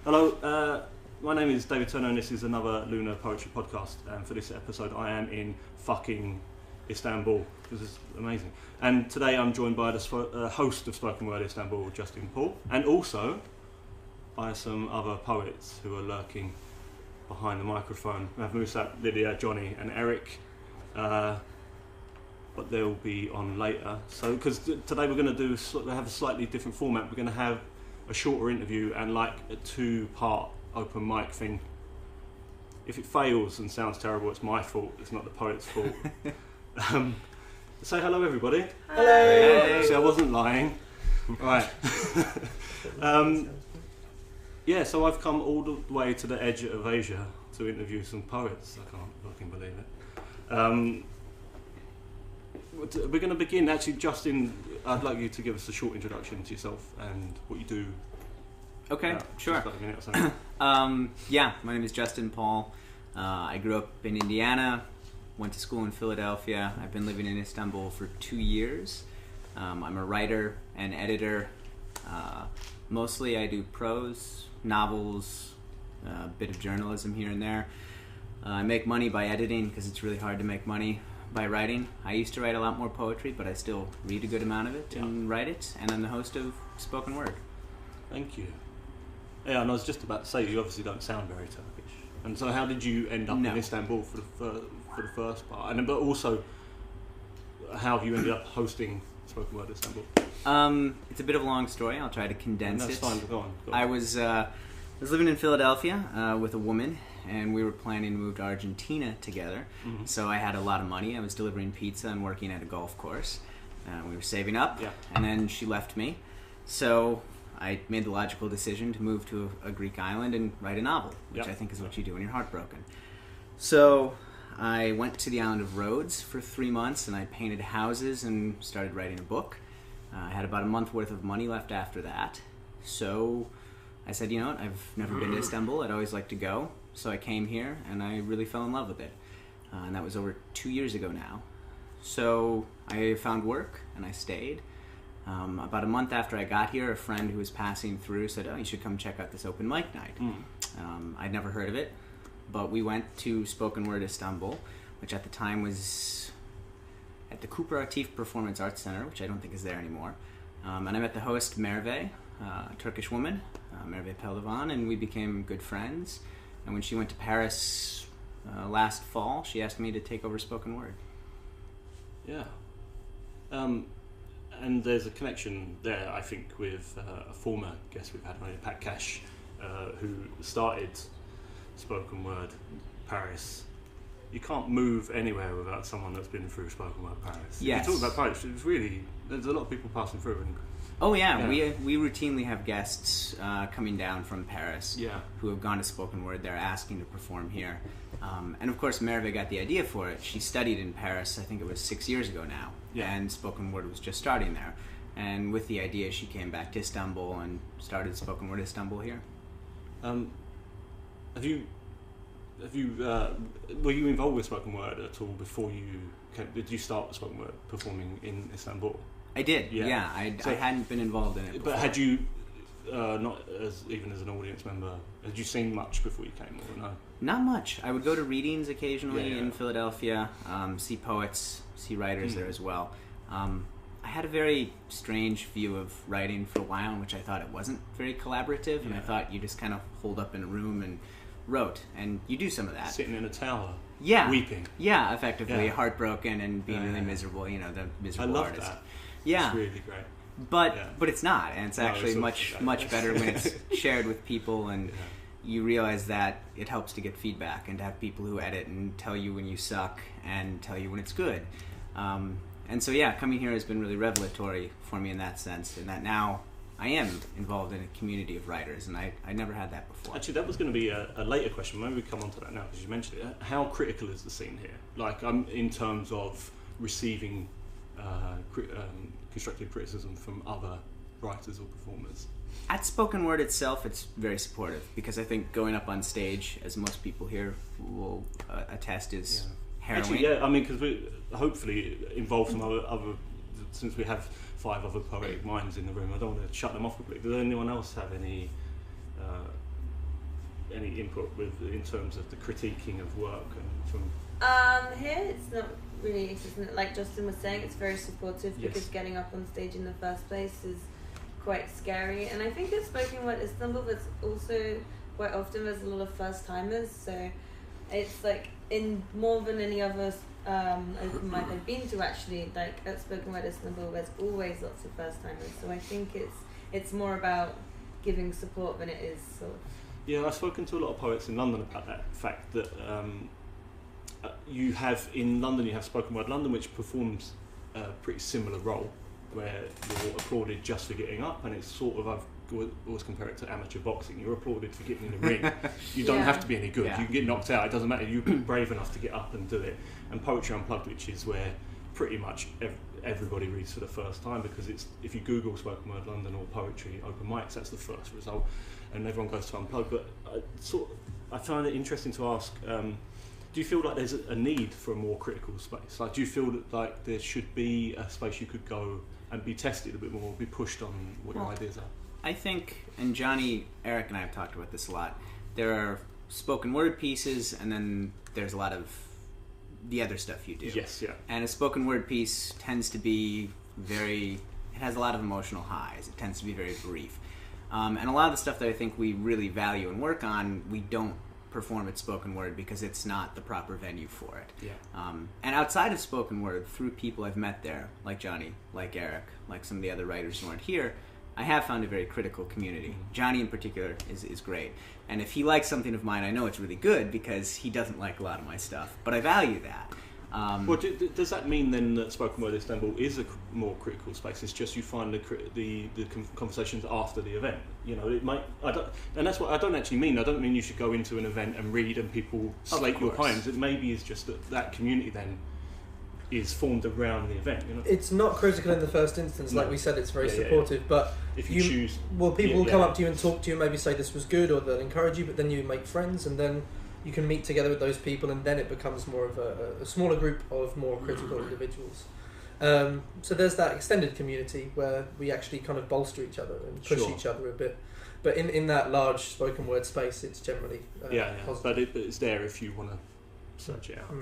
Hello, my name is David Turner and this is another Lunar Poetry Podcast. And for this episode I am in fucking Istanbul. This is amazing. And today I'm joined by the host of Spoken Word Istanbul, Justin Pahl, and also by some other poets who are lurking behind the microphone. We have Mosab, Lydia, Johnny and Eric. But they'll be on later. So, because today we're going to have a slightly different format. We're going to have a shorter interview and like a 2-part open mic thing. If it fails and sounds terrible, it's my fault. It's not the poet's fault. Say hello, everybody. Hello. Hey. See, I wasn't lying. Right. Yeah, so I've come all the way to the edge of Asia to interview some poets. I can't fucking believe it. We're going to begin, actually, Justin, I'd like you to give us a short introduction to yourself and what you do. Okay, sure. Just like a minute or so. Yeah, my name is Justin Pahl. I grew up in Indiana, went to school in Philadelphia. I've been living in Istanbul for 2 years. I'm a writer and editor. Mostly I do prose, novels, a bit of journalism here and there. I make money by editing because it's really hard to make money by writing. I used to write a lot more poetry, but I still read a good amount of it and write it. And I'm the host of Spoken Word. Thank you. Yeah, and I was just about to say, you obviously don't sound very Turkish. And so how did you end up in Istanbul for the first part? And but also, how have you ended up hosting Spoken Word Istanbul? It's a bit of a long story. I'll try to condense it. That's fine, go on. I was living in Philadelphia with a woman, and we were planning to move to Argentina together. Mm-hmm. So I had a lot of money. I was delivering pizza and working at a golf course. We were saving up, and then she left me. So I made the logical decision to move to a Greek island and write a novel, which I think is what you do when you're heartbroken. So I went to the island of Rhodes for 3 months, and I painted houses and started writing a book. I had about a month worth of money left after that. So I said, you know what, I've never been to Istanbul. I'd always like to go. So I came here, and I really fell in love with it. And that was over 2 years ago now. So I found work, and I stayed. About a month after I got here, a friend who was passing through said, oh, you should come check out this open mic night. I'd never heard of it, but we went to Spoken Word Istanbul, which at the time was at the Cooperatif Performance Arts Center, which I don't think is there anymore. And I met the host, Merve, a Turkish woman, Merve Peldivan, and we became good friends. And when she went to Paris last fall, she asked me to take over Spoken Word. Yeah. And there's a connection there, I think, with a former guest we've had on here, Pat Cash, who started Spoken Word Paris. You can't move anywhere without someone that's been through Spoken Word Paris. Yes. If you talk about Paris, it's really, there's a lot of people passing through. And, oh yeah, we routinely have guests coming down from Paris who have gone to Spoken Word. They're asking to perform here. And of course, Merve got the idea for it. She studied in Paris, I think it was 6 years ago now, and Spoken Word was just starting there. And with the idea, she came back to Istanbul and started Spoken Word Istanbul here. Were you involved with Spoken Word at all before you came? Did you start Spoken Word performing in Istanbul? I did, yeah. I hadn't been involved in it before. But had you, not even as an audience member, had you seen much before you came, or no? Not much. I would go to readings occasionally in Philadelphia, see poets, see writers there as well. I had a very strange view of writing for a while in which I thought it wasn't very collaborative, and I thought you just kind of holed up in a room and wrote, and you do some of that. Sitting in a tower, weeping. Yeah, effectively, heartbroken and being really miserable, you know, the miserable artist. I love that. Yeah. It's really great. But it's not, and it's actually much better when it's shared with people, and you realize that it helps to get feedback and to have people who edit and tell you when you suck and tell you when it's good. And so coming here has been really revelatory for me in that sense, in that now I am involved in a community of writers, and I never had that before. Actually, that was going to be a later question. Maybe we come on to that now because you mentioned it. How critical is the scene here? Like, in terms of receiving constructive criticism from other writers or performers? At Spoken Word itself, it's very supportive, because I think going up on stage, as most people here will attest, is harrowing. Actually, I mean, because we hopefully involve some other, since we have 5 other poetic minds in the room, I don't want to shut them off completely. Does anyone else have any any input in terms of the critiquing of work and from? Here it's not really existent. Like Justin was saying, it's very supportive because getting up on stage in the first place is quite scary. And I think at Spoken Word Istanbul, there's also quite often there's a lot of first timers. So it's like in more than any other open mic I've been to, actually, like at Spoken Word Istanbul, there's always lots of first timers. So I think it's more about giving support than it is sort of. Yeah, I've spoken to a lot of poets in London about that fact that you have in London, you have Spoken Word London, which performs a pretty similar role, where you're applauded just for getting up, and it's sort of, I've always compare it to amateur boxing. You're applauded for getting in the ring. You don't have to be any good. You can get knocked out. It doesn't matter. You're brave enough to get up and do it. And Poetry Unplugged, which is where pretty much everybody reads for the first time, because it's, if you Google Spoken Word London or poetry open mics, that's the first result, and everyone goes to Unplugged. But I find it interesting to ask, do you feel like there's a need for a more critical space? Like, do you feel that like there should be a space you could go and be tested a bit more, be pushed on what your ideas are? I think, and Johnny, Eric and I have talked about this a lot, there are spoken word pieces, and then there's a lot of the other stuff you do. Yes, yeah. And a spoken word piece tends to be it has a lot of emotional highs. It tends to be very brief. And a lot of the stuff that I think we really value and work on, we don't perform at Spoken Word because it's not the proper venue for it. Yeah. And outside of Spoken Word, through people I've met there, like Johnny, like Eric, like some of the other writers who aren't here, I have found a very critical community. Johnny in particular is great. And if he likes something of mine, I know it's really good because he doesn't like a lot of my stuff. But I value that. Well, does that mean then that Spoken Word Istanbul is a more critical space? It's just you find the conversations after the event. You know, it might. And that's what I don't actually mean. I don't mean you should go into an event and read and people slate your poems. It maybe is just that community then is formed around the event. You know, it's not critical in the first instance. Like we said, it's very supportive. But if you choose, people will come up to you and talk to you, and maybe say this was good, or they'll encourage you. But then you make friends, and then you can meet together with those people, and then it becomes more of a smaller group of more critical individuals. So there's that extended community where we actually kind of bolster each other and push each other a bit. But in that large spoken word space, it's generally positive. But it's there if you want to search it out.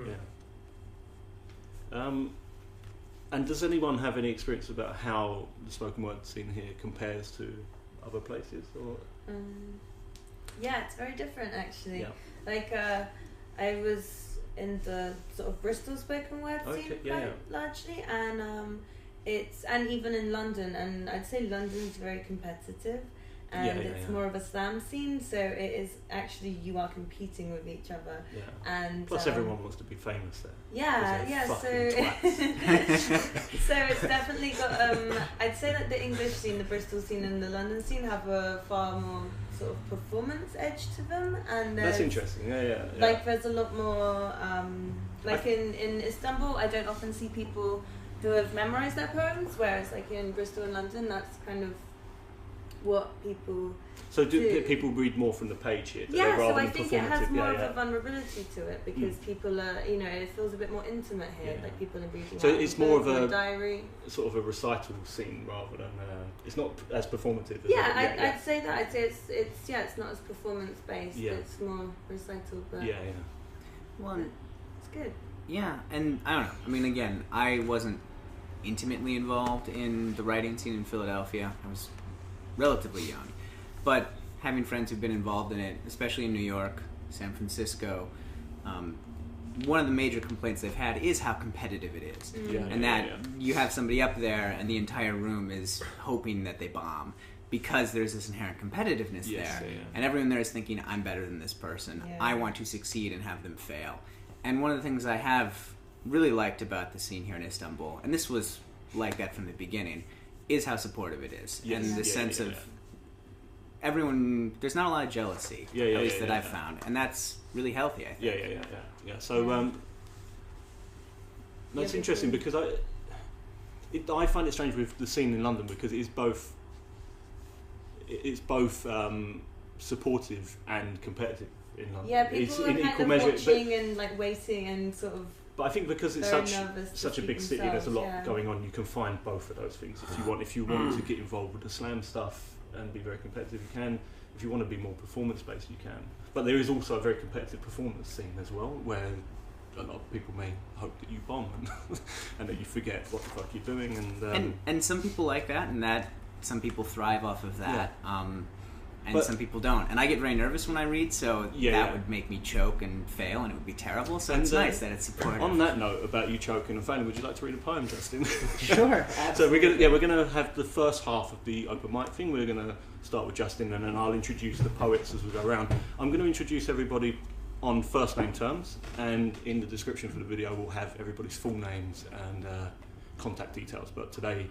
And does anyone have any experience about how the spoken word scene here compares to other places? Or yeah, it's very different actually. Yeah. Like I was in the sort of Bristol spoken word scene largely, and and even in London, and I'd say London's very competitive, and it's more of a slam scene, so it is actually you are competing with each other. And plus everyone wants to be famous there. So it's definitely got I'd say that the English scene, the Bristol scene and the London scene have a far more sort of performance edge to them, and that's interesting. Like there's a lot more like in Istanbul I don't often see people who have memorized their poems, whereas like in Bristol and London that's kind of what people do people read more from the page here? Yeah, so I think it has more of a vulnerability to it because people are, you know, it feels a bit more intimate here, like people are reading so it's more of a diary, sort of a recital scene rather than it's not as performative as I'd say that. I'd say it's not as performance based, it's more recital, but well, it's good. Yeah, and I don't know, I mean, again, I wasn't intimately involved in the writing scene in Philadelphia. I was relatively young, but having friends who've been involved in it, especially in New York, San Francisco, one of the major complaints they've had is how competitive it is, you have somebody up there and the entire room is hoping that they bomb because there's this inherent competitiveness there, and everyone there is thinking, I'm better than this person, I want to succeed and have them fail. And one of the things I have really liked about the scene here in Istanbul, and this was like that from the beginning, is how supportive it is, and the sense of everyone. There's not a lot of jealousy, at least that I've found, and that's really healthy. I think. Yeah. So that's interesting because I find it strange with the scene in London because it's both supportive and competitive in London. Yeah, people are kind of watching and like waiting and sort of. But I think because it's such a big city, there's a lot going on. You can find both of those things if you want. If you want to get involved with the slam stuff and be very competitive, you can. if you want to be more performance-based, you can. But there is also a very competitive performance scene as well, where a lot of people may hope that you bomb and that you forget what the fuck you're doing. And some people like that, and that some people thrive off of that. And some people don't. And I get very nervous when I read, so that would make me choke and fail, and it would be terrible. So it's nice that it's supportive. On that note about you choking and failing, would you like to read a poem, Justin? Sure. So we're gonna have the first half of the open mic thing. We're gonna start with Justin, and then I'll introduce the poets as we go around. I'm gonna introduce everybody on first name terms, and in the description for the video we'll have everybody's full names and contact details. But today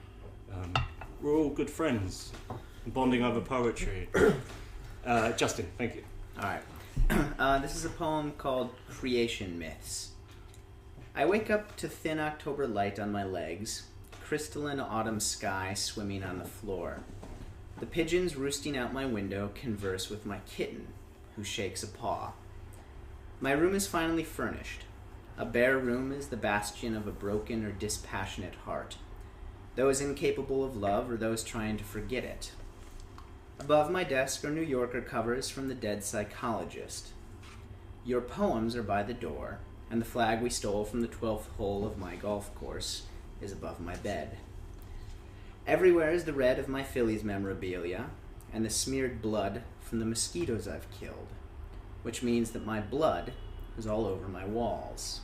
we're all good friends, bonding over poetry. Justin, thank you. Alright. This is a poem called Creation Myths. I wake up to thin October light on my legs, crystalline autumn sky swimming on the floor. The pigeons roosting out my window converse with my kitten, who shakes a paw. My room is finally furnished. A bare room is the bastion of a broken or dispassionate heart, those incapable of love or those trying to forget it. Above my desk are New Yorker covers from the dead psychologist. Your poems are by the door, and the flag we stole from the 12th hole of my golf course is above my bed. Everywhere is the red of my Phillies memorabilia, and the smeared blood from the mosquitoes I've killed, which means that my blood is all over my walls.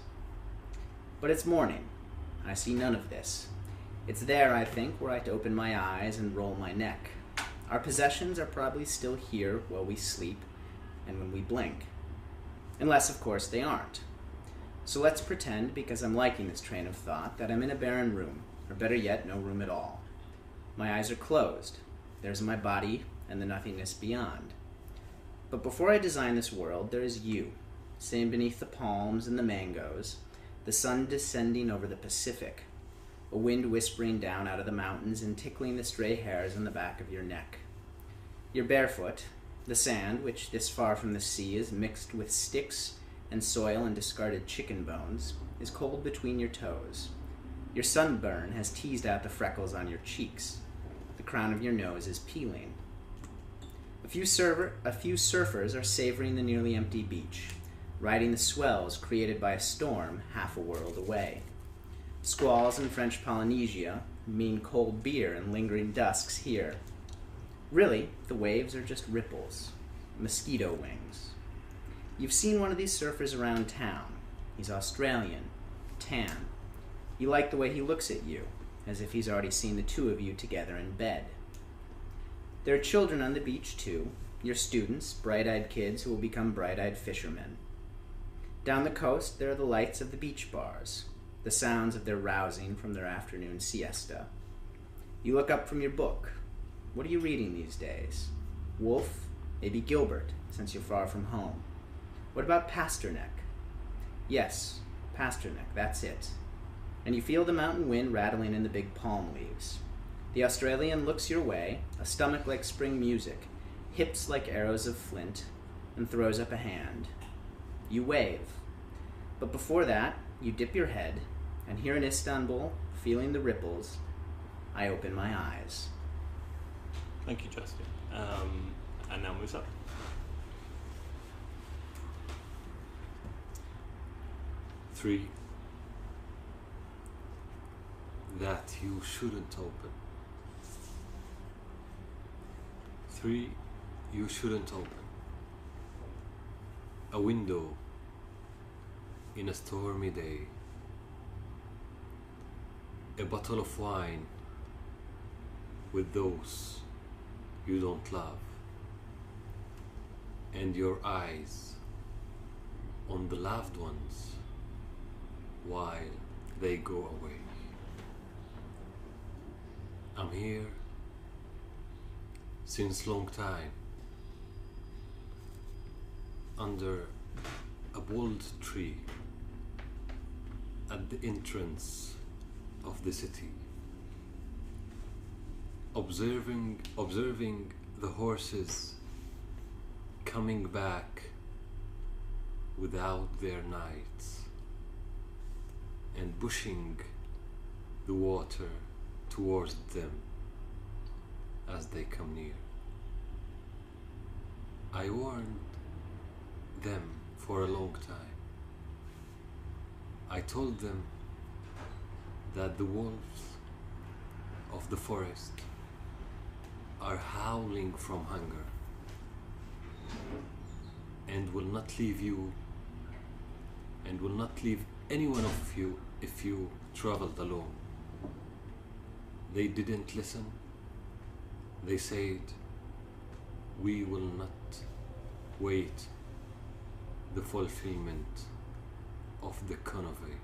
But it's morning. I see none of this. It's there, I think, where I open my eyes and roll my neck. Our possessions are probably still here while we sleep and when we blink. Unless, of course, they aren't. So let's pretend, because I'm liking this train of thought, that I'm in a barren room, or better yet, no room at all. My eyes are closed. There's my body and the nothingness beyond. But before I design this world, there is you, sitting beneath the palms and the mangoes, the sun descending over the Pacific, a wind whispering down out of the mountains and tickling the stray hairs on the back of your neck. You're barefoot. The sand, which this far from the sea is mixed with sticks and soil and discarded chicken bones, is cold between your toes. Your sunburn has teased out the freckles on your cheeks. The crown of your nose is peeling. A few surfers are savoring the nearly empty beach, riding the swells created by a storm half a world away. Squalls in French Polynesia mean cold beer and lingering dusks here. Really, the waves are just ripples, mosquito wings. You've seen one of these surfers around town. He's Australian, tan. You like the way he looks at you, as if he's already seen the two of you together in bed. There are children on the beach, too. Your students, bright-eyed kids who will become bright-eyed fishermen. Down the coast, there are the lights of the beach bars, the sounds of their rousing from their afternoon siesta. You look up from your book. What are you reading these days? Woolf? Maybe Gilbert, since you're far from home. What about Pasternak? Yes, Pasternak, that's it. And you feel the mountain wind rattling in the big palm leaves. The Australian looks your way, a stomach like spring music, hips like arrows of flint, and throws up a hand. You wave. But before that, you dip your head, and here in Istanbul, feeling the ripples, I open my eyes. Thank you, Justin. And now Mosab. Three that you shouldn't open. 3 you shouldn't open. A window in a stormy day. A bottle of wine with those you don't love. And your eyes on the loved ones while they go away. I'm here since long time, under a bold tree at the entrance of the city, observing the horses coming back without their knights and pushing the water towards them as they come near. I warned them for a long time. I told them that the wolves of the forest are howling from hunger and will not leave you and will not leave any one of you if you traveled alone. They didn't listen. They said, we will not wait the fulfillment of the convoy.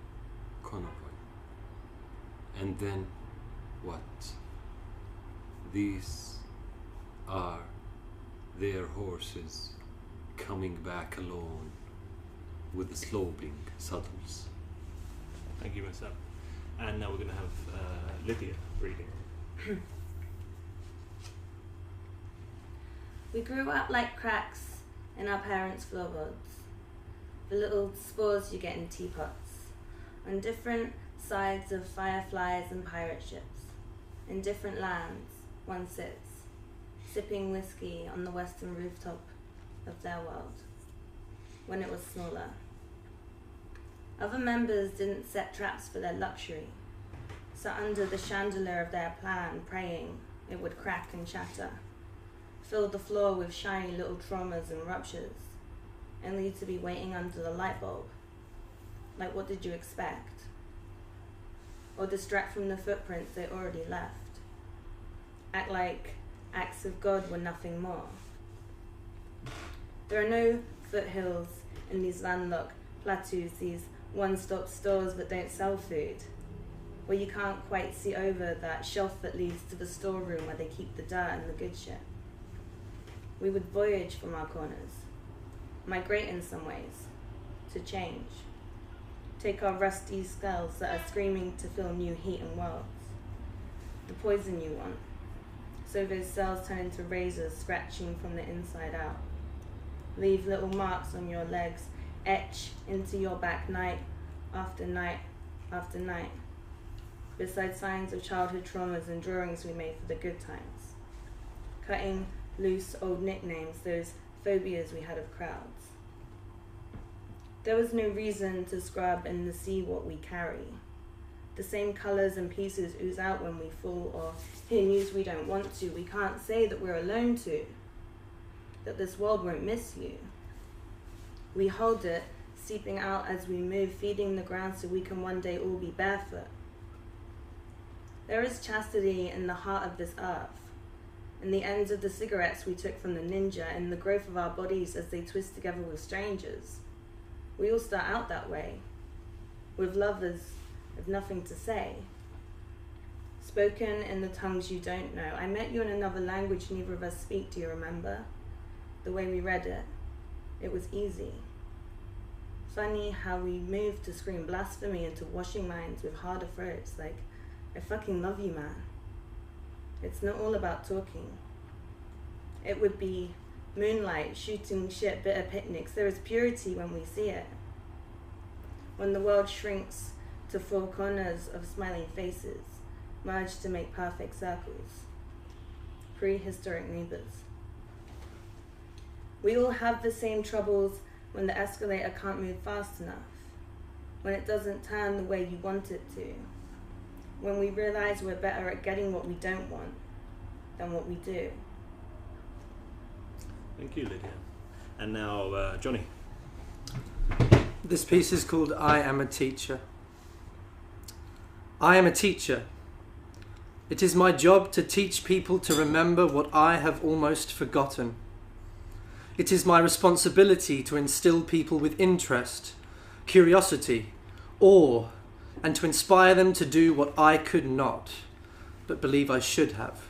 And then what? These are their horses coming back alone with the sloping saddles. Thank you, Mosab. And now we're going to have Lydia reading. We grew up like cracks in our parents' floorboards, the little spores you get in teapots, on different sides of fireflies and pirate ships. In different lands, one sits, sipping whiskey on the western rooftop of their world, when it was smaller. Other members didn't set traps for their luxury, sat under the chandelier of their plan, praying it would crack and shatter, filled the floor with shiny little traumas and ruptures, only to be waiting under the light bulb. Like, what did you expect? Or distract from the footprints they already left. Act like acts of God were nothing more. There are no foothills in these landlocked plateaus, these one-stop stores that don't sell food, where you can't quite see over that shelf that leads to the storeroom where they keep the dirt and the good shit. We would voyage from our corners, migrate in some ways, to change. Take our rusty skulls that are screaming to fill new heat and worlds. The poison you want, so those cells turn into razors scratching from the inside out. Leave little marks on your legs, etch into your back night after night after night, beside signs of childhood traumas and drawings we made for the good times. Cutting loose old nicknames, those phobias we had of crowds. There was no reason to scrub and to see what we carry. The same colours and pieces ooze out when we fall or hear news we don't want to. We can't say that we're alone to, that this world won't miss you. We hold it, seeping out as we move, feeding the ground so we can one day all be barefoot. There is chastity in the heart of this earth, in the ends of the cigarettes we took from the ninja, in the growth of our bodies as they twist together with strangers. We all start out that way, with lovers with nothing to say. Spoken in the tongues you don't know. I met you in another language neither of us speak, do you remember? The way we read it. It was easy. Funny how we moved to scream blasphemy into washing minds with harder throats, like, I fucking love you, man. It's not all about talking. It would be moonlight, shooting shit, bitter picnics. There is purity when we see it. When the world shrinks to four corners of smiling faces, merged to make perfect circles. Prehistoric neighbors. We all have the same troubles when the escalator can't move fast enough, when it doesn't turn the way you want it to, when we realize we're better at getting what we don't want than what we do. Thank you, Lydia. And now, Johnny. This piece is called I Am a Teacher. I am a teacher. It is my job to teach people to remember what I have almost forgotten. It is my responsibility to instill people with interest, curiosity, awe, and to inspire them to do what I could not, but believe I should have.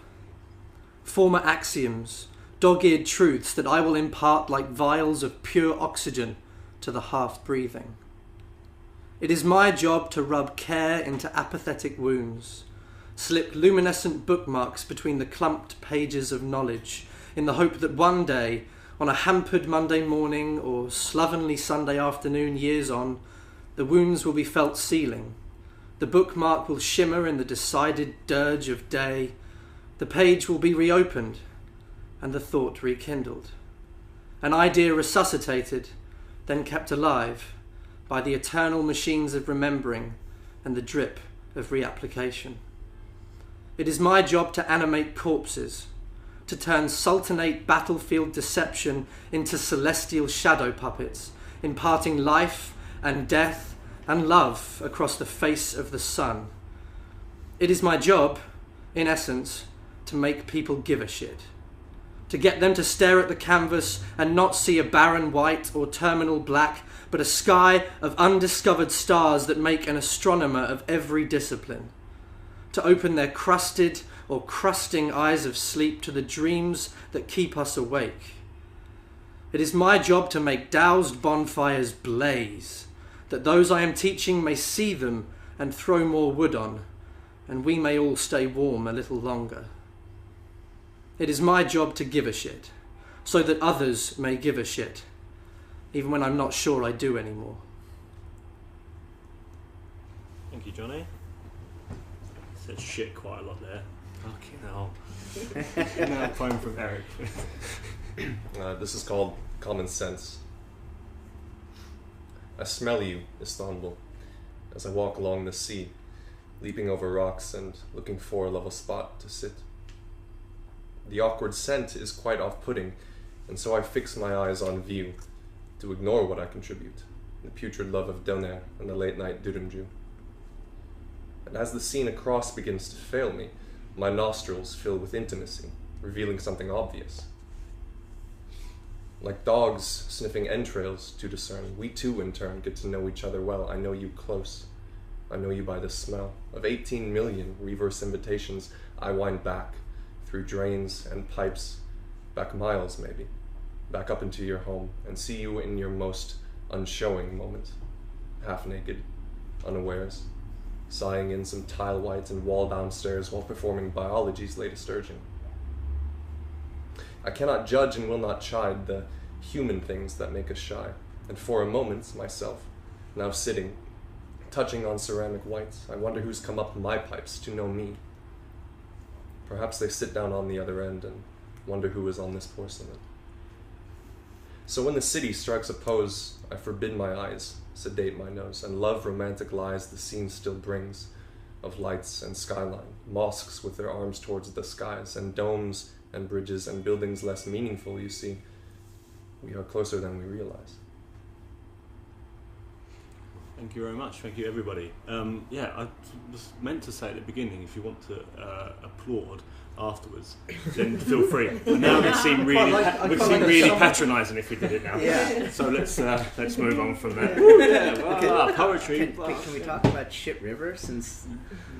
Former axioms, dog-eared truths that I will impart like vials of pure oxygen to the half-breathing. It is my job to rub care into apathetic wounds, slip luminescent bookmarks between the clumped pages of knowledge, in the hope that one day, on a hampered Monday morning or slovenly Sunday afternoon years on, the wounds will be felt sealing, the bookmark will shimmer in the decided dirge of day, the page will be reopened, and the thought rekindled. an idea resuscitated, then kept alive by the eternal machines of remembering and the drip of reapplication. It is my job to animate corpses, to turn sultanate battlefield deception into celestial shadow puppets, imparting life and death and love across the face of the sun. It is my job, in essence, to make people give a shit. To get them to stare at the canvas and not see a barren white or terminal black, but a sky of undiscovered stars that make an astronomer of every discipline. To open their crusted or crusting eyes of sleep to the dreams that keep us awake. It is my job to make doused bonfires blaze, that those I am teaching may see them and throw more wood on, and we may all stay warm a little longer. It is my job to give a shit, so that others may give a shit, even when I'm not sure I do anymore. Thank you, Johnny. Said shit quite a lot there. Fucking hell. Now a poem from Eric. This is called Common Sense. I smell you, Istanbul, as I walk along the sea, leaping over rocks and looking for a level spot to sit. The awkward scent is quite off-putting, and so I fix my eyes on view, to ignore what I contribute, the putrid love of doner and the late-night dürümcü. And as the scene across begins to fail me, my nostrils fill with intimacy, revealing something obvious. Like dogs sniffing entrails to discern, we too in turn get to know each other well. I know you close. I know you by the smell. Of 18 million reverse invitations, I wind back, through drains and pipes, back miles maybe, back up into your home, and see you in your most unshowing moment, half naked, unawares, sighing in some tile white and wall downstairs while performing biology's latest urging. I cannot judge and will not chide the human things that make us shy, and for a moment, myself, now sitting, touching on ceramic whites, I wonder who's come up my pipes to know me. Perhaps they sit down on the other end and wonder who is on this porcelain. So when the city strikes a pose, I forbid my eyes, sedate my nose, and love romantic lies the scene still brings, of lights and skyline, mosques with their arms towards the skies, and domes and bridges and buildings less meaningful, you see. We are closer than we realize. Thank you very much. Thank you, everybody. I was meant to say at the beginning, if you want to applaud afterwards, then feel free. But now it seemed really patronising if we did it now. Yeah. So let's move on from that. Poetry. Can we talk about Shit River, since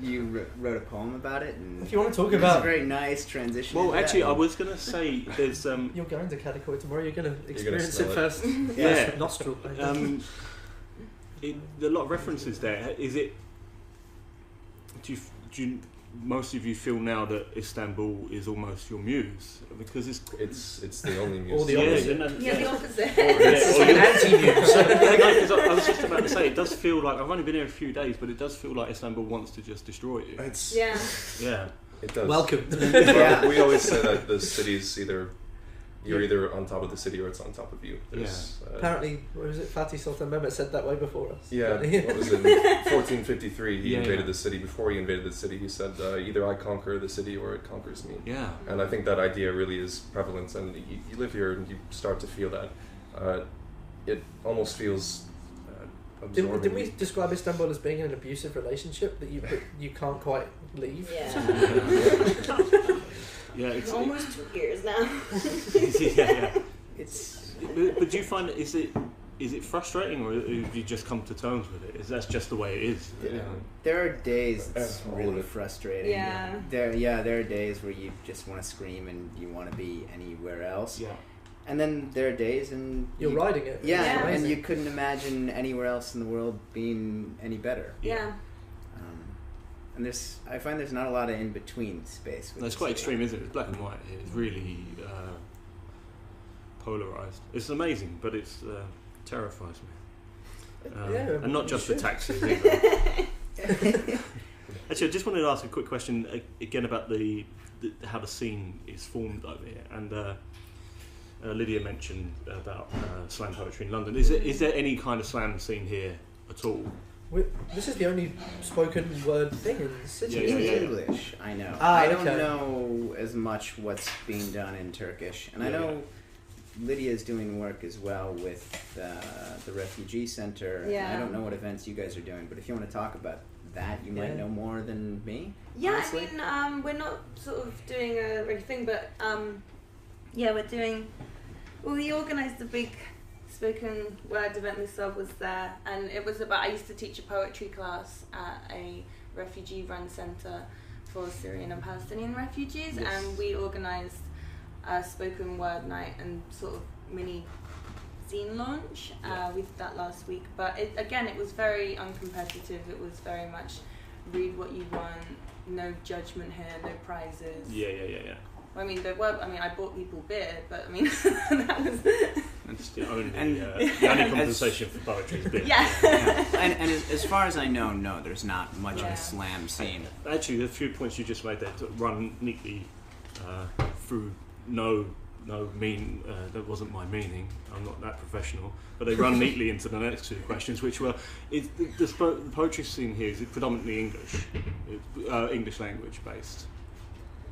you wrote a poem about it? And If you want to talk it's about... a very nice transition. Well, into actually, that. I was going to say there's... You're going to Calico tomorrow, you're going to experience smell it it. first. Yeah. Nostril. A lot of references there. Is it? Do you most of you feel now that Istanbul is almost your muse, because It's the only music. Or the opposite. The opposite. It's like an anti-muse. I was just about to say, it does feel like, I've only been here a few days, but it does feel like Istanbul wants to just destroy you. Yeah. Yeah. It does. Welcome. Yeah. We always say that the city's you're either on top of the city or it's on top of you. Apparently, what was it? Fatih Sultan Mehmet said that way before us. Yeah, what was it? In 1453, he invaded the city. Before he invaded the city, he said, either I conquer the city or it conquers me. Yeah. And I think that idea really is prevalent, and you live here and you start to feel that. It almost feels absorbing. Did we describe Istanbul as being in an abusive relationship that you can't quite leave? Yeah. Yeah, It's almost 2 years now. yeah. It's But do you find is it frustrating, or have you just come to terms with it? Is that's just the way it is? Yeah. there are days it's All really of it. frustrating. Yeah. There are days where you just want to scream and you want to be anywhere else. Yeah. And then there are days and You're riding it. Yeah, Yeah. and Amazing. you couldn't imagine anywhere else in the world being any better. Yeah. And I find there's not a lot of in between space. With That's the quite city. extreme, isn't it? It's black and white. It's really polarized. It's amazing, but it terrifies me. And not just the taxes either. Actually, I just wanted to ask a quick question again about how the scene is formed over here. And Lydia mentioned about slam poetry in London. Is there any kind of slam scene here at all? This is the only spoken word thing in the city. Yeah, In English, I know. Ah, I don't okay. know as much what's being done in Turkish, and I Yeah, know Lydia is doing work as well with the refugee center. Yeah. I don't know what events you guys are doing, but if you want to talk about that, you might Yeah. know more than me. Yeah, honestly. I mean, we're not sort of doing a regular thing, but yeah, we're doing. Well, we organised a big spoken word event. Mosab was there, and it was about. I used to teach a poetry class at a refugee-run centre for Syrian and Palestinian refugees, Yes. and we organised a spoken word night and sort of mini scene launch. We did that last week, but it was very uncompetitive. It was very much read what you want, no judgment here, no prizes. Yeah. I mean, I bought people beer, but I mean, that was. That's the only, And- the only compensation for poetry is beer. Yeah. And as far as I know, no, there's not much of Yeah. a slam scene. Actually, the few points you just made there to run neatly through that wasn't my meaning. I'm not that professional, but they run neatly into the next two questions, which were: the poetry scene here is it predominantly English, English language based?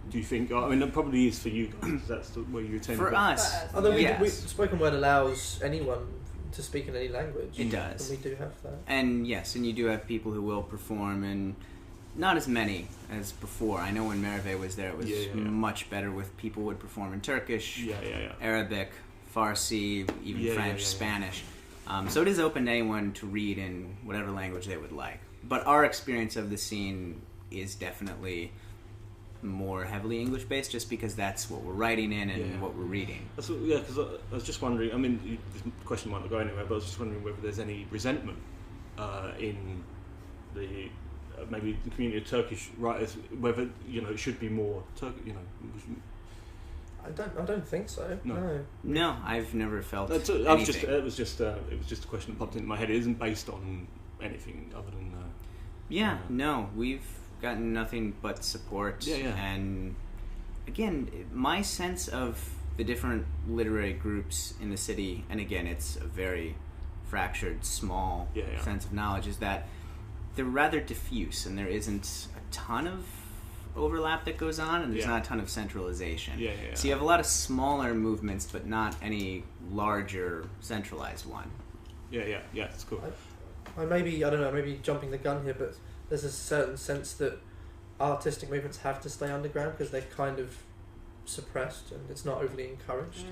Do you think? I mean, it probably is for you guys. That's where you attend. For but- us, Although yes. spoken word allows anyone to speak in any language. It does. And we do have that. And yes, and you do have people who will perform, and not as many as before. I know when Merve was there, it was Yeah. much better with people would perform in Turkish, Yeah. Arabic, Farsi, even Yeah, French, yeah. Spanish. So it is open to anyone to read in whatever language they would like. But our experience of the scene is definitely more heavily English based, just because that's what we're writing in and Yeah. what we're reading. Because I was just wondering. I mean, this question might not go anywhere, but I was just wondering whether there's any resentment in the maybe the community of Turkish writers, whether it should be more I don't think so. No. No, I've never felt It anything. was just a question that popped into my head. It isn't based on anything other than. Yeah, no, we've gotten nothing but support. Yeah. And again, my sense of the different literary groups in the city, and again, it's a very fractured, small Yeah. sense of knowledge, is that they're rather diffuse, and there isn't a ton of overlap that goes on, and there's Yeah. not a ton of centralization. Yeah. So you have a lot of smaller movements, but not any larger centralized one. Yeah. It's cool. I maybe jumping the gun here, but there's a certain sense that artistic movements have to stay underground because they're kind of suppressed and it's not overly encouraged.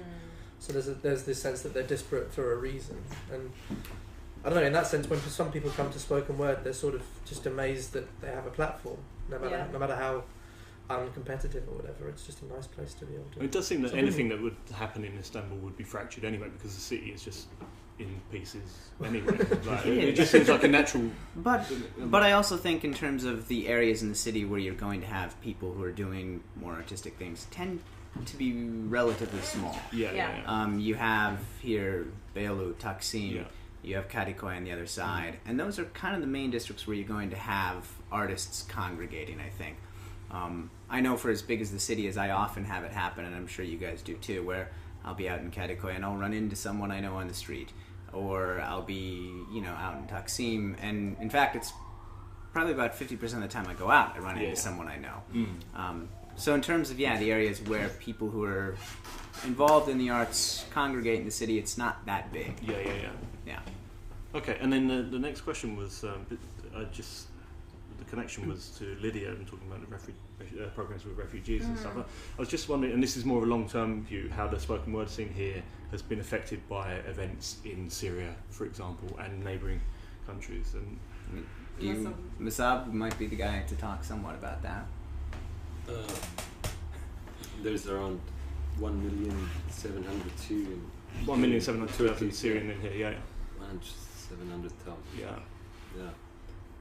So there's this sense that they're disparate for a reason. And I don't know, in that sense, when some people come to spoken word, they're sort of just amazed that they have a platform, no matter how uncompetitive or whatever. It's just a nice place to be able to. It does seem that So anything that would happen in Istanbul would be fractured anyway, because the city is just in pieces anyway. It just seems like a natural. But I also think in terms of the areas in the city where you're going to have people who are doing more artistic things tend to be relatively small. Yeah. You have here Beyoğlu, Taksim, Yeah. you have Kadıköy on the other side, and those are kind of the main districts where you're going to have artists congregating, I think. I know for as big as the city is, I often have it happen, and I'm sure you guys do too, where I'll be out in Kadıköy and I'll run into someone I know on the street, or I'll be, out in Taksim, and in fact, it's probably about 50% of the time I go out, I run into someone I know. So in terms of, the areas where people who are involved in the arts congregate in the city, it's not that big. Yeah. Okay, and then the next question was, the connection was to Lydia and talking about the programs with refugees and stuff. I was just wondering, and this is more of a long-term view, how the spoken word scene here has been affected by events in Syria, for example, and neighbouring countries. And Mosab might be the guy to talk somewhat about that. There's around 1,700,000 Syrian. 1,702,000 Syrian in here. 700,000. Yeah.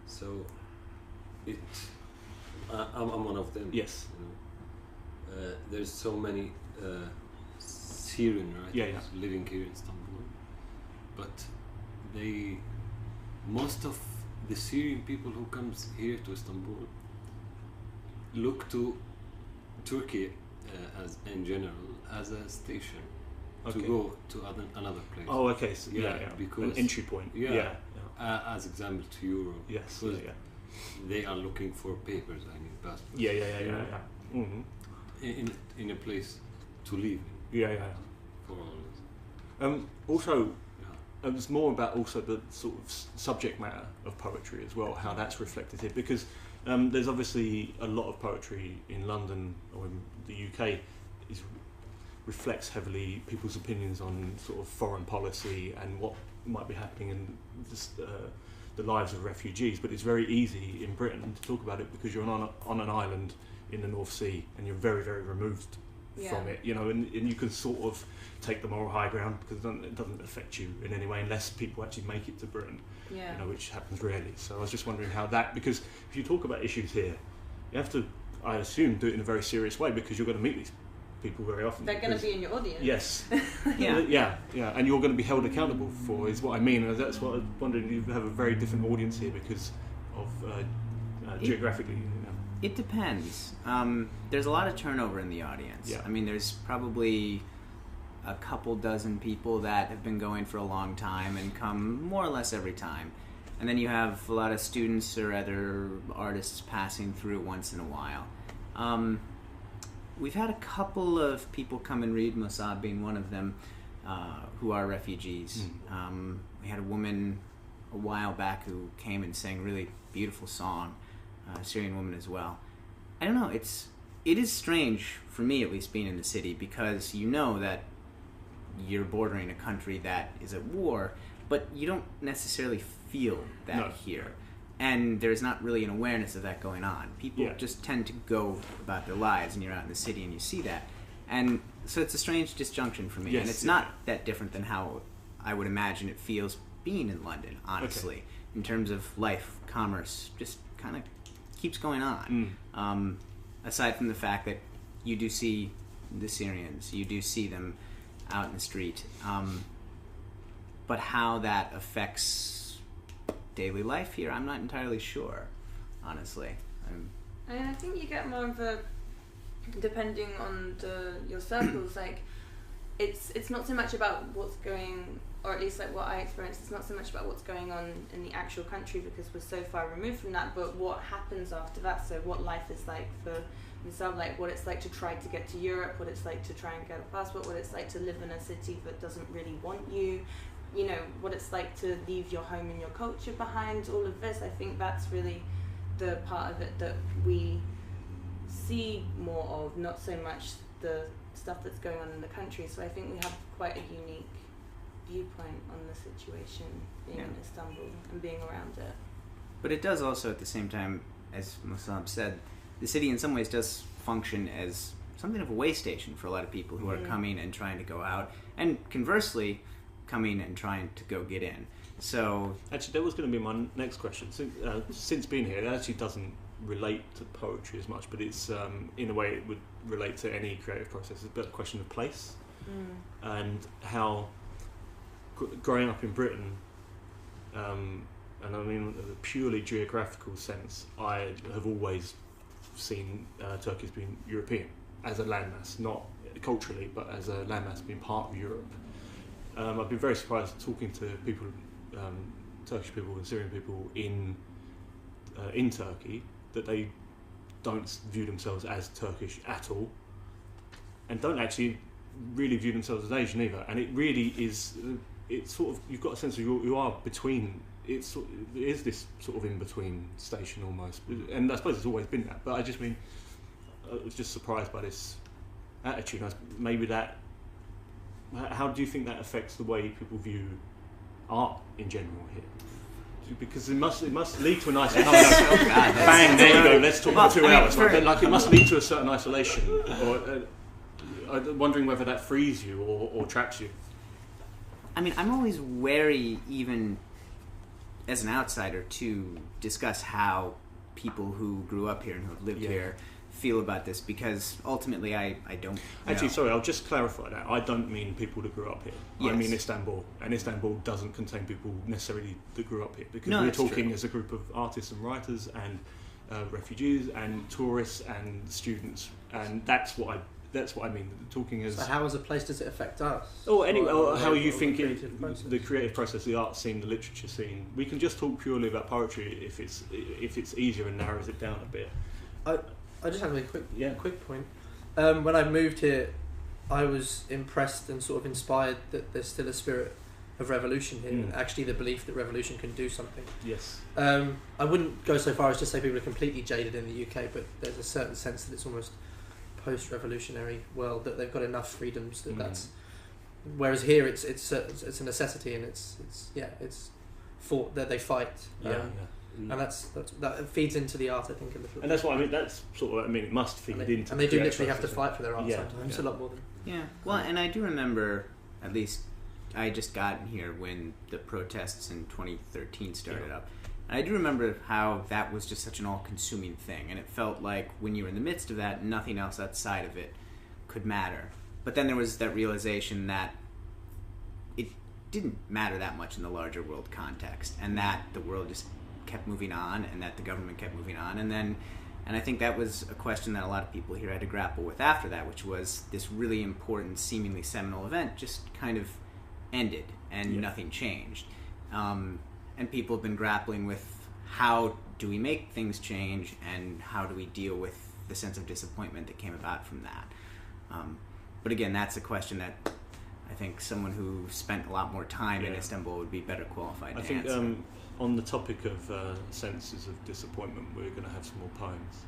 So I'm one of them. Yes. There's so many Syrian writers living here in Istanbul, but most of the Syrian people who comes here to Istanbul look to Turkey as in general as a station to go to another place. Oh, okay. So, because an entry point. As example to Europe. Yes. Because they are looking for papers. I mean, passports. Yeah. Mm-hmm. In a place to live. Yeah. For all this. Also, it was more about also the sort of subject matter of poetry as well, how that's reflected here, because there's obviously a lot of poetry in London or in the UK reflects heavily people's opinions on sort of foreign policy and what might be happening in the lives of refugees, but it's very easy in Britain to talk about it because you're on an island in the North Sea and you're very, very removed from it, you know, and you can sort of take the moral high ground because it doesn't affect you in any way unless people actually make it to Britain, you know, which happens rarely. So I was just wondering how that, because if you talk about issues here, you have to, I assume, do it in a very serious way because you're going to meet these people very often. They're going to be in your audience. Yes. yeah, and you're going to be held accountable for, is what I mean, and that's what I was wondering. You have a very different audience here because of geographically. It depends. There's a lot of turnover in the audience. Yeah. I mean, there's probably a couple dozen people that have been going for a long time and come more or less every time. And then you have a lot of students or other artists passing through once in a while. We've had a couple of people come and read, Mosab being one of them, who are refugees. We had a woman a while back who came and sang a really beautiful song, a Syrian woman as well. I don't know, it is strange, for me at least, being in the city, because you know that you're bordering a country that is at war, but you don't necessarily feel that here. And there's not really an awareness of that going on. People just tend to go about their lives, and you're out in the city and you see that. And so it's a strange disjunction for me. And it's not that different than how I would imagine it feels being in London, honestly, in terms of life, commerce, just kind of keeps going on. Aside from the fact that you do see the Syrians, you do see them out in the street. But how that affects daily life here, I'm not entirely sure, honestly. I think you get more of a, depending on your circles, like it's not so much about what's going, or at least like what I experienced, it's not so much about what's going on in the actual country because we're so far removed from that, but what happens after that. So what life is like for myself, like what it's like to try to get to Europe, what it's like to try and get a passport, what it's like to live in a city that doesn't really want you, you know, what it's like to leave your home and your culture behind, all of this. I think that's really the part of it that we see more of, not so much the stuff that's going on in the country. So I think we have quite a unique viewpoint on the situation being in Istanbul and being around it. But it does also, at the same time, as Mosab said, the city in some ways does function as something of a way station for a lot of people who are coming and trying to go out, and conversely, coming and trying to go get in. So actually, that was going to be my next question. Since being here, it actually doesn't relate to poetry as much, but it's in a way it would relate to any creative process. It's a question of place and how growing up in Britain, and I mean in a purely geographical sense, I have always seen Turkey as being European as a landmass, not culturally, but as a landmass being part of Europe. I've been very surprised talking to people, Turkish people and Syrian people in Turkey, that they don't view themselves as Turkish at all, and don't actually really view themselves as Asian either. And it really is, it's sort of, you've got a sense of you are between, it is this sort of in-between station almost, and I suppose it's always been that, but I just mean, I was just surprised by this attitude. Maybe that, how do you think that affects the way people view art in general here? Because it must lead to a nice bang, there you go, let's talk for 2 hours. Like it must lead to a certain isolation, or I'm wondering whether that frees you or traps you. I mean, I'm always wary, even as an outsider, to discuss how people who grew up here and who have lived here feel about this, because ultimately I don't Actually, know. Sorry, I'll just clarify that. I don't mean people that grew up here. I mean Istanbul, and Istanbul doesn't contain people necessarily that grew up here, because we're talking as a group of artists and writers and refugees and tourists and students, and that's what that's what I mean. Talking as So how as a place does it affect us? or anyway, or how or you the think creative process? the creative process, the art scene, the literature scene. We can just talk purely about poetry if it's easier and narrows it down a bit. I just have a quick point. When I moved here, I was impressed and sort of inspired that there's still a spirit of revolution here. Mm. Actually, the belief that revolution can do something. Yes. I wouldn't go so far as to say people are completely jaded in the UK, but there's a certain sense that it's almost post-revolutionary world, that they've got enough freedoms that that's. Whereas here, it's a necessity, and it's fought that they fight. And that feeds into the art, I think, a little bit. And that's what I mean. That's sort of what I mean. It must feed into. And they do the literally have to process. fight for their art sometimes, a lot more than. Yeah, well, and I do remember, at least I had just gotten here when the protests in 2013 started up. And I do remember how that was just such an all-consuming thing, and it felt like when you were in the midst of that, nothing else outside of it could matter. But then there was that realization that it didn't matter that much in the larger world context, and that the world just kept moving on, and that the government kept moving on, and I think that was a question that a lot of people here had to grapple with after that, which was this really important, seemingly seminal event just kind of ended, and nothing changed. And people have been grappling with how do we make things change, and how do we deal with the sense of disappointment that came about from that. But again, that's a question that I think someone who spent a lot more time in Istanbul would be better qualified to answer. I think on the topic of senses of disappointment, we're going to have some more poems.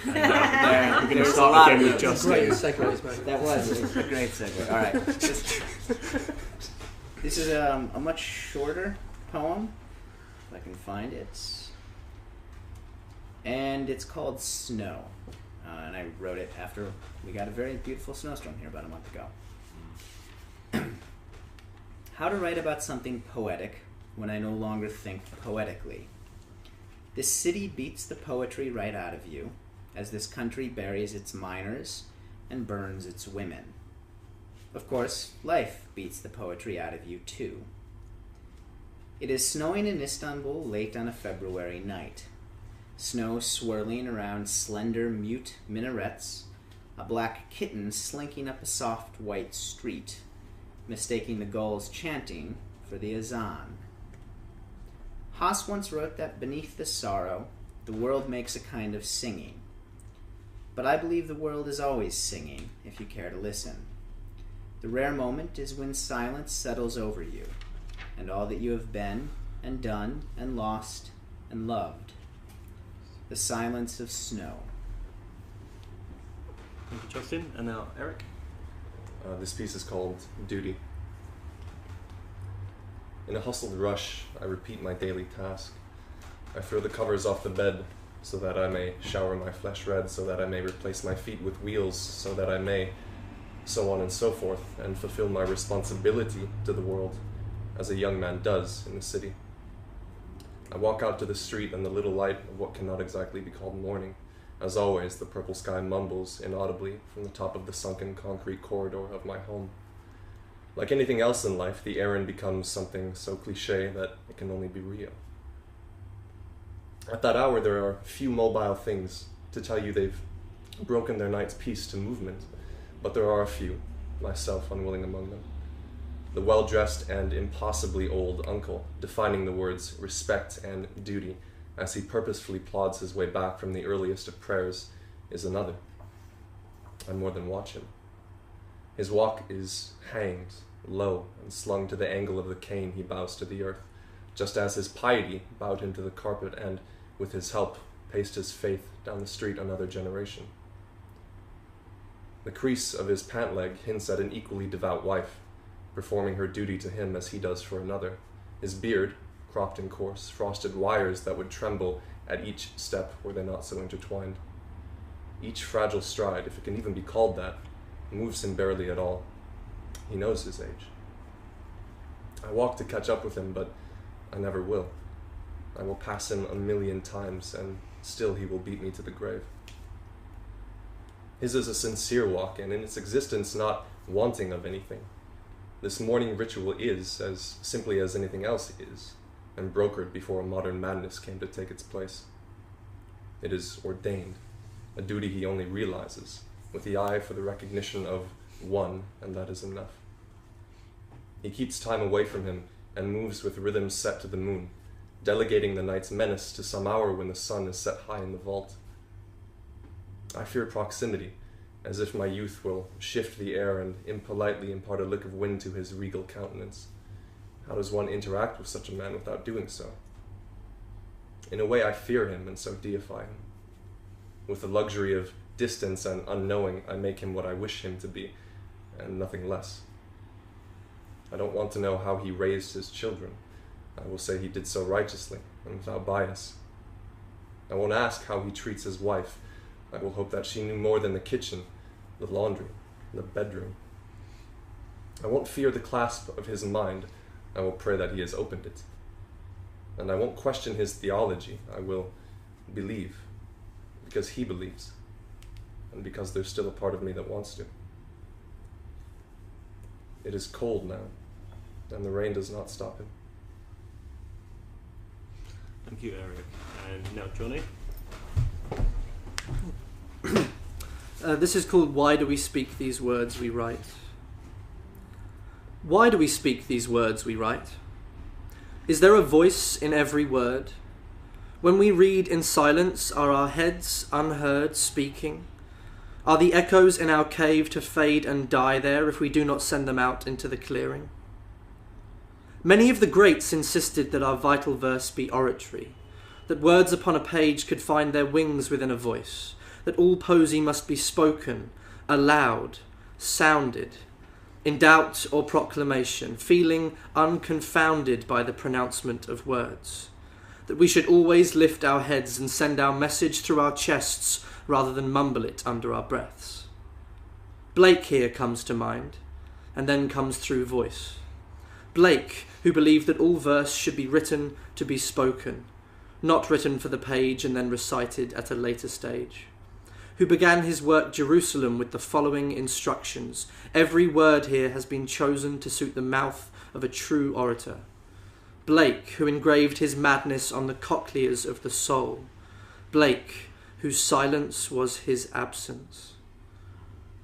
And, we're going to start again with Justin. Great segues, mate. That was a great segue. All right. This is a much shorter poem, if I can find it. And it's called Snow. And I wrote it after we got a very beautiful snowstorm here about a month ago. How to write about something poetic when I no longer think poetically. This city beats the poetry right out of you, as this country buries its miners and burns its women. Of course, life beats the poetry out of you too. It is snowing in Istanbul late on a February night. Snow swirling around slender, mute minarets, a black kitten slinking up a soft white street, mistaking the gulls chanting for the azan. Haas once wrote that beneath the sorrow, the world makes a kind of singing. But I believe the world is always singing, if you care to listen. The rare moment is when silence settles over you, and all that you have been, and done, and lost, and loved. The silence of snow. Thank you, Justin. And now, Eric. This piece is called Duty. In a hustled rush, I repeat my daily task. I throw the covers off the bed so that I may shower my flesh red, so that I may replace my feet with wheels, so that I may, so on and so forth, and fulfill my responsibility to the world as a young man does in the city. I walk out to the street in the little light of what cannot exactly be called morning. As always, the purple sky mumbles inaudibly from the top of the sunken concrete corridor of my home. Like anything else in life, the errand becomes something so cliché that it can only be real. At that hour, there are few mobile things to tell you they've broken their night's peace to movement, but there are a few, myself unwilling among them. The well-dressed and impossibly old uncle, defining the words respect and duty as he purposefully plods his way back from the earliest of prayers, is another. I more than watch him. His walk is hanged, low, and slung to the angle of the cane he bows to the earth, just as his piety bowed him to the carpet and, with his help, paced his faith down the street another generation. The crease of his pant leg hints at an equally devout wife, performing her duty to him as he does for another. His beard, cropped in coarse, frosted wires that would tremble at each step were they not so intertwined. Each fragile stride, if it can even be called that, moves him barely at all. He knows his age. I walk to catch up with him, but I never will. I will pass him 1,000,000 times, and still he will beat me to the grave. His is a sincere walk, and in its existence not wanting of anything. This morning ritual is, as simply as anything else is, and brokered before a modern madness came to take its place. It is ordained, a duty he only realizes with the eye for the recognition of one, and that is enough. He keeps time away from him and moves with rhythms set to the moon, delegating the night's menace to some hour when the sun is set high in the vault. I fear proximity, as if my youth will shift the air and impolitely impart a lick of wind to his regal countenance. How does one interact with such a man without doing so? In a way, I fear him and so deify him. With the luxury of distance and unknowing, I make him what I wish him to be, and nothing less. I don't want to know how he raised his children. I will say he did so righteously and without bias. I won't ask how he treats his wife. I will hope that she knew more than the kitchen, the laundry, the bedroom. I won't fear the clasp of his mind. I will pray that he has opened it. And I won't question his theology. I will believe, because he believes, and because there's still a part of me that wants to. It is cold now, and the rain does not stop him. Thank you, Eric. And now, Johnny. This is called Why Do We Speak These Words We Write? Why do we speak these words we write? Is there a voice in every word? When we read in silence, are our heads unheard speaking? Are the echoes in our cave to fade and die there if we do not send them out into the clearing? Many of the greats insisted that our vital verse be oratory, that words upon a page could find their wings within a voice, that all poesy must be spoken, aloud, sounded, in doubt or proclamation, feeling unconfounded by the pronouncement of words, that we should always lift our heads and send our message through our chests rather than mumble it under our breaths. Blake here comes to mind, and then comes through voice. Blake, who believed that all verse should be written to be spoken, not written for the page and then recited at a later stage, who began his work Jerusalem with the following instructions. Every word here has been chosen to suit the mouth of a true orator. Blake, who engraved his madness on the cochlears of the soul. Blake, whose silence was his absence.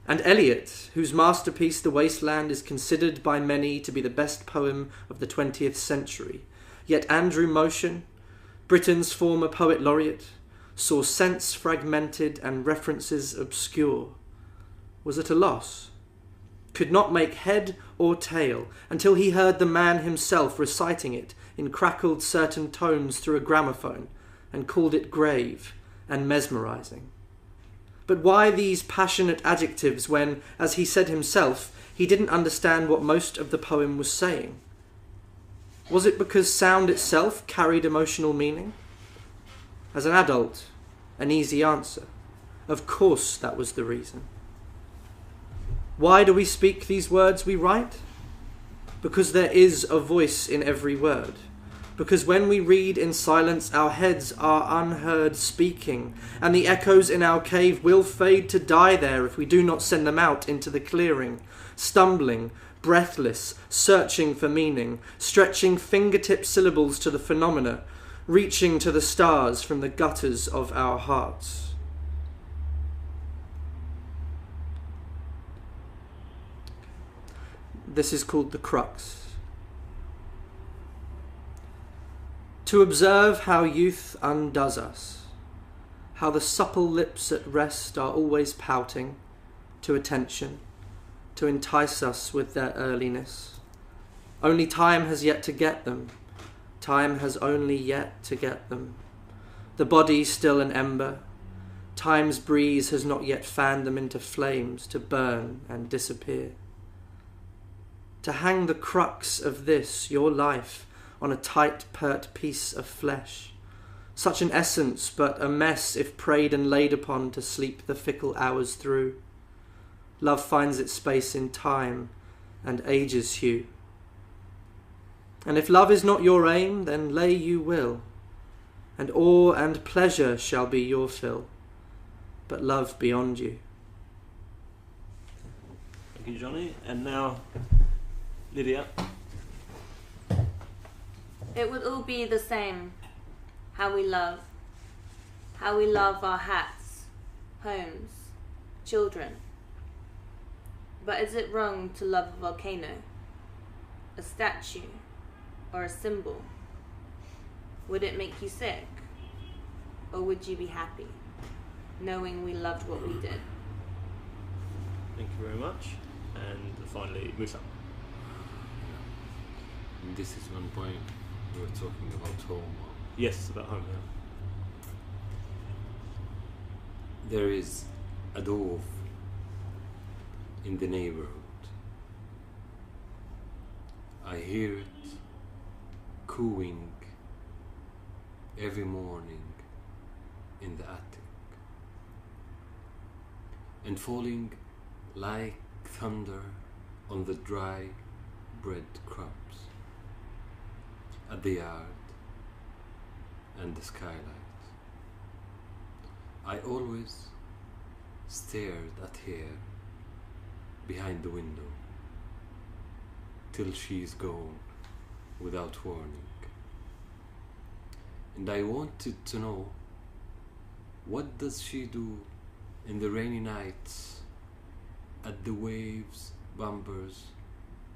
And Eliot, whose masterpiece The Wasteland is considered by many to be the best poem of the 20th century. Yet Andrew Motion, Britain's former poet laureate, saw sense fragmented and references obscure, was at a loss, could not make head or tail until he heard the man himself reciting it in crackled certain tones through a gramophone and called it grave and mesmerizing. But why these passionate adjectives when, as he said himself, he didn't understand what most of the poem was saying? Was it because sound itself carried emotional meaning? As an adult, an easy answer. Of course that was the reason. Why do we speak these words we write? Because there is a voice in every word. Because when we read in silence, our heads are unheard speaking, and the echoes in our cave will fade to die there if we do not send them out into the clearing, stumbling, breathless, searching for meaning, stretching fingertip syllables to the phenomena, reaching to the stars from the gutters of our hearts. This is called the crux. To observe how youth undoes us, how the supple lips at rest are always pouting to attention, to entice us with their earliness. Only time has yet to get them. Time has only yet to get them. The body still an ember. Time's breeze has not yet fanned them into flames to burn and disappear. To hang the crux of this, your life, on a tight, pert piece of flesh. Such an essence, but a mess if prayed and laid upon to sleep the fickle hours through. Love finds its space in time and age's hue. And if love is not your aim, then lay you will, and awe and pleasure shall be your fill, but love beyond you. Thank you, Johnny. And now, Lydia. It would all be the same. How we love our hats, homes, children. But is it wrong to love a volcano, a statue, or a symbol? Would it make you sick? Or would you be happy, knowing we loved what we did? Thank you very much. And finally, Mosab. And this is one point we were talking about home. Yes, about home. Yeah. There is a dove in the neighborhood. I hear it cooing every morning in the attic and falling like thunder on the dry bread crumbs at the yard and the skylight. I always stared at her behind the window till she's gone without warning. And I wanted to know, what does she do in the rainy nights at the waves, bumpers,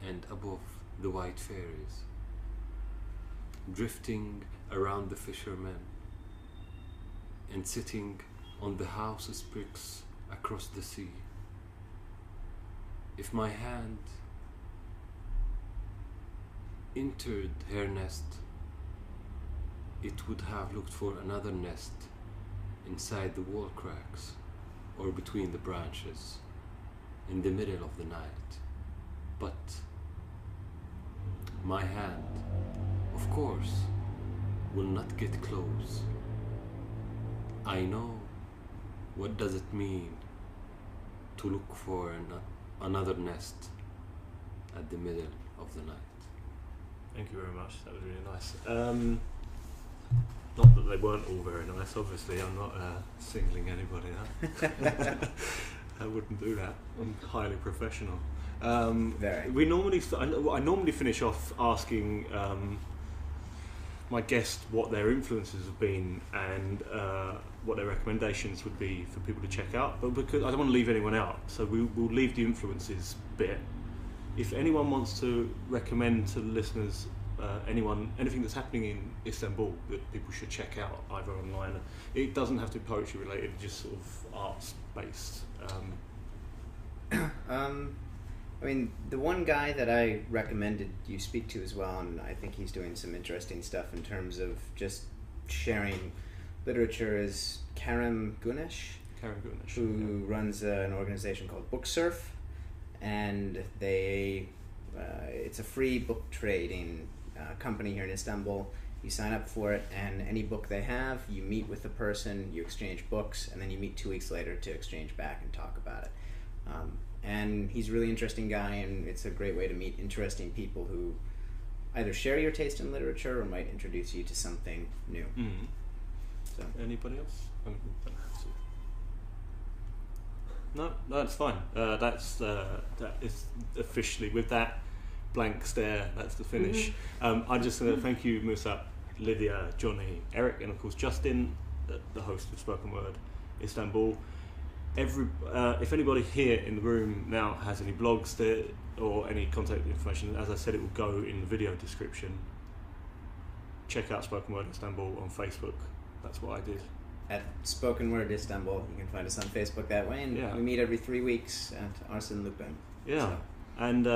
and above the white ferries, drifting around the fishermen and sitting on the house's bricks across the sea? If my hand entered her nest, it would have looked for another nest inside the wall cracks or between the branches in the middle of the night. But my hand, of course, will not get close. I know what does it mean to look for another nest at the middle of the night. Thank you very much. That was really nice. Not that they weren't all very nice. Obviously, I'm not singling anybody out. I wouldn't do that. I'm highly professional. Very. We normally, I normally finish off asking my guest what their influences have been and what their recommendations would be for people to check out. But because I don't want to leave anyone out, so we'll leave the influences bit. If anyone wants to recommend to the listeners anything that's happening in Istanbul that people should check out, either online, it doesn't have to be poetry related, just sort of arts based. I mean, the one guy that I recommended you speak to as well, and I think he's doing some interesting stuff in terms of just sharing literature, is Karim Gunesh, who runs an organization called Booksurf, and it's a free book trading company here in Istanbul. You sign up for it, and any book they have, you meet with the person, you exchange books, and then you meet 2 weeks later to exchange back and talk about it. And he's a really interesting guy, and it's a great way to meet interesting people who either share your taste in literature or might introduce you to something new. Mm-hmm. So. Anybody else? No, it's fine. That is officially, with that blank stare, that's the finish. Mm-hmm. I'm just going to thank you, Mosab, Lydia, Johnny, Eric, and of course Justin, the host of Spoken Word Istanbul. If anybody here in the room now has any blogs there or any contact information, as I said, it will go in the video description. Check out Spoken Word Istanbul on Facebook. That's what I did. At Spoken Word Istanbul, you can find us on Facebook that way, and we meet every 3 weeks at Arsene Lupin. Yeah, so. And